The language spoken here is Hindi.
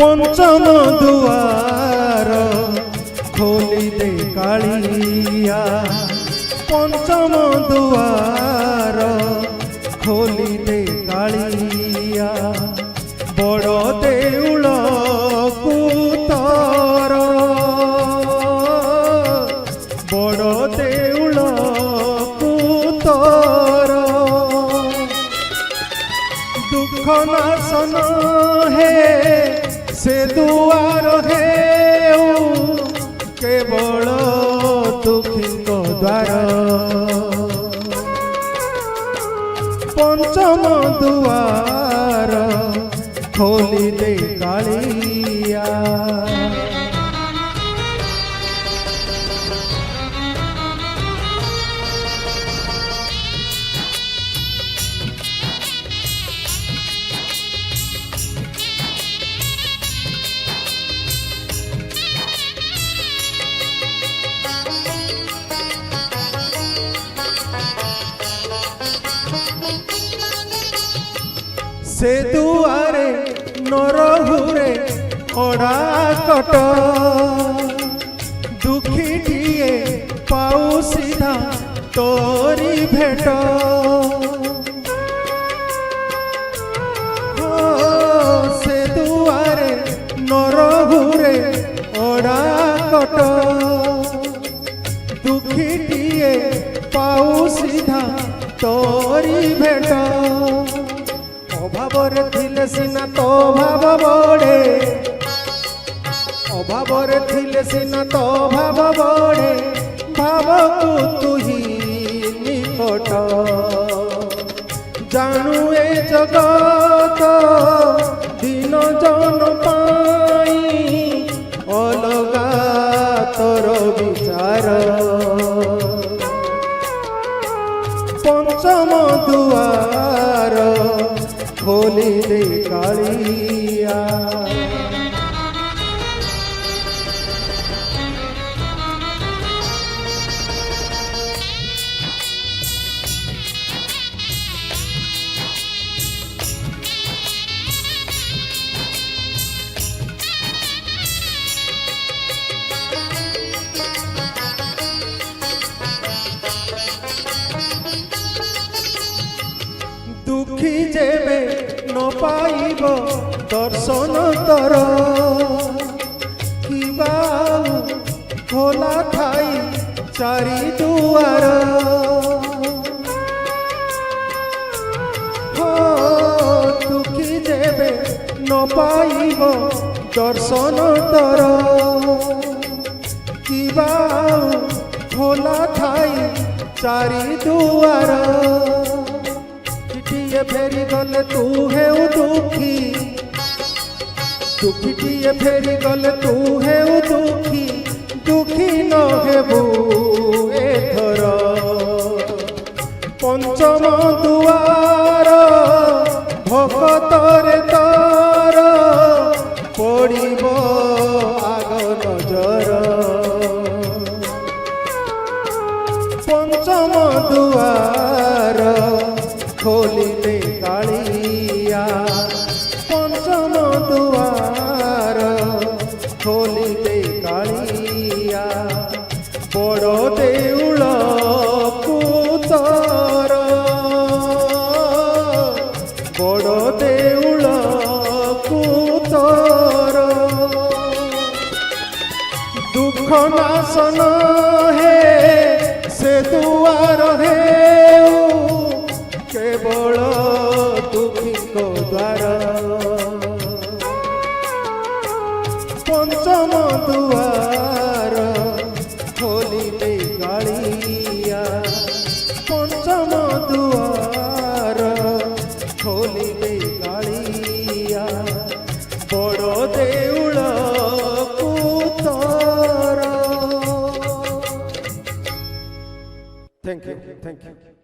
पंचम दुआर खोली दे कालिया, पंचम दुआर खोली दे कालिया, बड़ देउल को तोर, बड़ देउल को तोर, दुख नाशन है से दुआर है केवल दुखी द्वार, पंचम दुआर खोली दे कालिया। से दुआरे नरहुरे अड़ा कट, दुखीटिए पाऊ सीधा तोरी भेट, से दुआरे नरहुरे अड़ा कट, दुखीटिए पाऊ सीधा तोरी भेट, अभावरे थिले सिना तो भाव बड़े, अभावरे थिले सिना तो भाव बड़े, भाव को तू ही निकट, जानू ए जगत दिन जन पाई अलगा तोर विचार, पंचम दुआर खोली दे कालिया। दुखी जेबे न पाइब दर्शन तर, किबा खोला थाई चारि दुआर, हो दुखी जेबे न पाइब दर्शन तर, किबा खोला थाई चारि दुआर, चिठिए फेरी गले तू है दुखी, दुखीटिए फेरी गले तू है दुखी, दुखी न हेबू एथर, पंचम दुआर भक्तरे तार पड़िब आग नजर, पंचम दुआर खोली दे कालिया, पंचम दुआर खोली दे कालिया, बड़ देउल को तोर, बड़ देउल को तोर, दुख नाशन है से दुआर है केवल दुखी द्वार, पंचम दुआर खोली दे कालिया, पंचम दुआर खोली दे कालिया, बड़ देउल को तोर। Thank you.